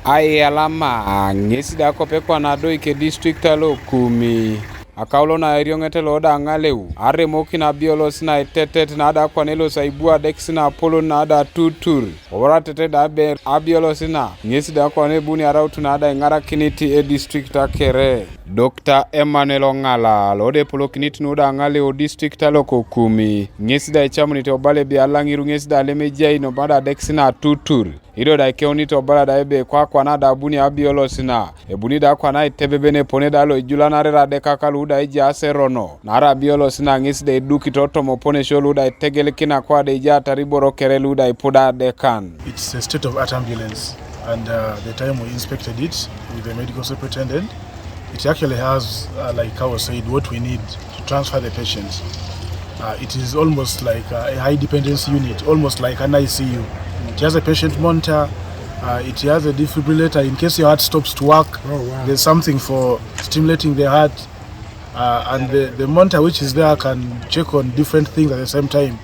Ai alama ngesi da kopekwa na do ike district alo Kumi akaulo na eriongete loda ngaleu are moki na Abiolos na tetet na da kwanelo saibua dex na Apollo na da tutur ora tete da be Abiolos na ngesi da kwane buni arautu na da ngara kiniti e district akere Dr. Emmanuel Ngala lode polo kiniti no da ngaleu district alo Kumi ngesi da chamuni to bale bi alangiru ngesi da lemejai no bada dex na tutur ido da keoni to bala da ebe kwa na da buni Abiolos na ebuni da kwa na itebebene pone da lo ijulana rera de kakalu da ija aserono na Abiolos na ngisi de duki toto mo pone sholu da tegele kina kwa de ija tariboro kerelu da ipuda de kan. It's a state of art ambulance and the time we inspected it with the medical superintendent, it actually has like I was said what we need to transfer the patient. It is almost like a high dependency unit, almost like an ICU. It has a patient monitor, it has a defibrillator in case your heart stops to work. Oh, wow. There's something for stimulating the heart, and the monitor which is there can check on different things at the same time,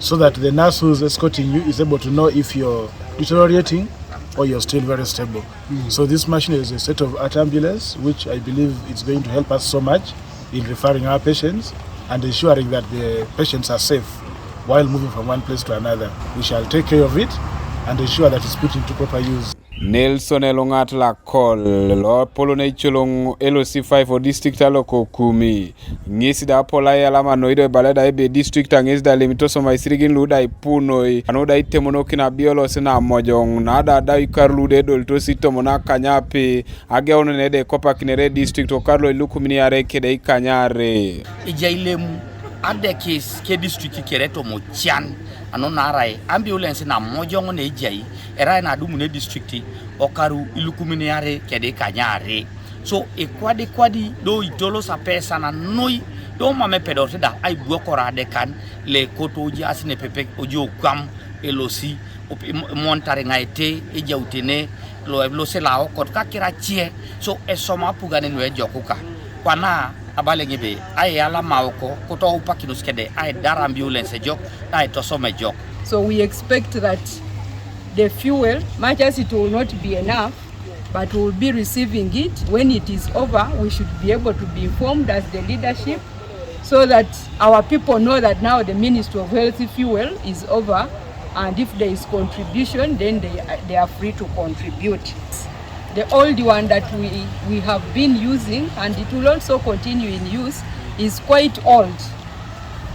so that the nurse who's escorting you is able to know if you're deteriorating or you're still very stable. So this machine is a state of art ambulance, which I believe is going to help us so much in referring our patients and ensuring that the patients are safe while moving from one place to another. We shall take care of it and ensure that it's put into proper use. Nelson Elongat la call lo polone cholong LOC5 for district aloko Kumi ngisi da pola ya lama noido balada ebe district ngisi da limitoso maisirigin luda ipunoi anoda itemono kina Abiolos na mojong na da ikarlude dolto sitomo na kanyape ageono nede kopa kinere district o Karlo ilukumini are Keda ikanyare ijailemu adekis ke district kereto mo chan ano narai ambulance na mojong ne ijai era na dumune district okaru ilukumini are Keda ikanyare so kwadi do itolo sa pesa na noi do mame pedote da ai buokora de kan le kotoji asine pepe ojo kwam elosi montare ngaite ejautene lo se lao kot ka kira chie so esoma Apugan no ejokuka kwana abale ngebe ai ala maoko koto upaki Keda ai dar ambulance jok ai tosome jok. So we expect that the fuel, much as it will not be enough, but we will be receiving it. When it is over, we should be able to be informed as the leadership so that our people know that now the Ministry of Healthy Fuel is over, and if there is contribution, then they are free to contribute. The old one that we have been using, and it will also continue in use, is quite old.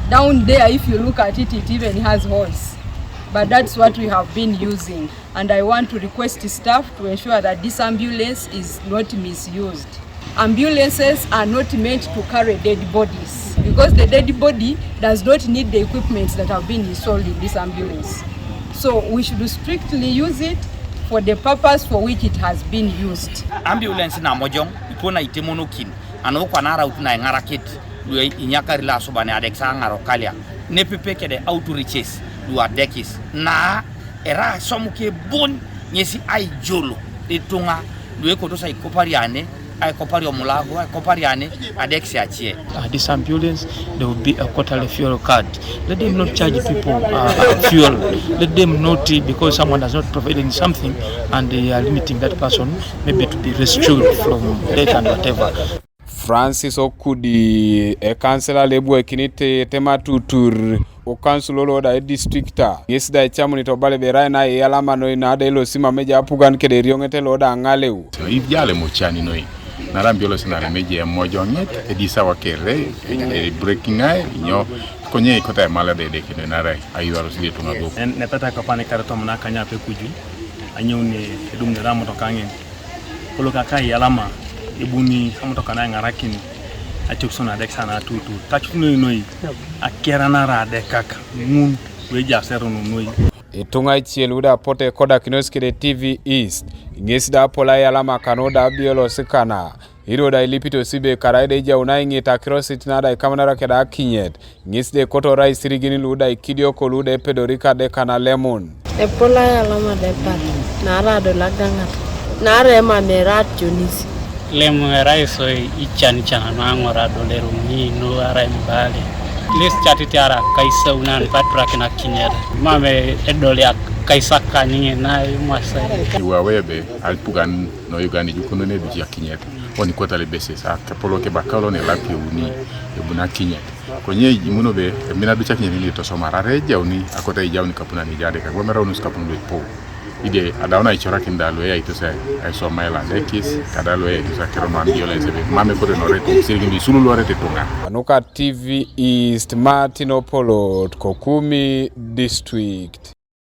Down there, if you look at it, it even has holes. But that's what we have been using. And I want to request staff to ensure that this ambulance is not misused. Ambulances are not meant to carry dead bodies because the dead body does not need the equipment that have been installed in this ambulance. So we should strictly use it for the purpose for which it has been used. Ambulance na mojong ipona itemonokin ano kwa nara utuna ngarakit lu inyakari la sobane adeksa ngarokalia ne pepe Keda auto riches lu adekis na era somuke bon nyesi ai jolo etunga lu ekoto sai kopariane ai kopario mulago ai kopariane adeksi achie. This ambulance there will be a quarterly fuel card. Let them not charge people fuel. Let them not because someone has not provided something and they are limiting that person maybe to be rescued from death and whatever. Francis Okudi councillor lebu ekinite tema tutur o councilor da districta ngesi da chamuni to bale berai na yalama no ina da LOC meja Apugan Keda riongete loda ngaleu ijale mo chani noi na Abiolos na meje mojonget edisa wakere breaking ai nyo konye ikota mala de kino na rai ayuaro sile tunago ne peta ka pane karato mna kanya pe kuju anyone edum ne ramo to kangen koloka kai alama ibuni amoto kana ngarakini achuksona deksa na tutu tachuno noi akera na ra dekaka mun weja serono noi itunga chieluda pote koda Keda TV East ngesi da pola ya lama kanoda Abiolos kana hiro da ilipito sibe karaide ja unaingi takrosit na da kamera Keda kinyet ngesi de koto rai sirigini luda ikidio ko luda pedorika de kana lemon e pola ya lama de pat na ra do laganga na re ma merat junisi lemu rai so ichani chana mangora do leru ni no ara mbale les chatiti ara kaisa unan patra kina kinyet mame edole kaisaka ninge na masai iwawebe Apugan no Uganda jukuno ne duji akinyet oni kota le beses akapolo ke bakalo ne lapi uni ebuna kinyet konye imuno be mina ducha kinyet ni to somara reja uni akota ijauni kapuna ni jade ka gomera unus kapuna po ide adaona ichora kindalo ya itose ai somela lekis kadalo ya itose keroma Abiolos be mame ko no reto sirgimi sulu lo rete tunga Anuka TV East Martin Opolo Kumi District.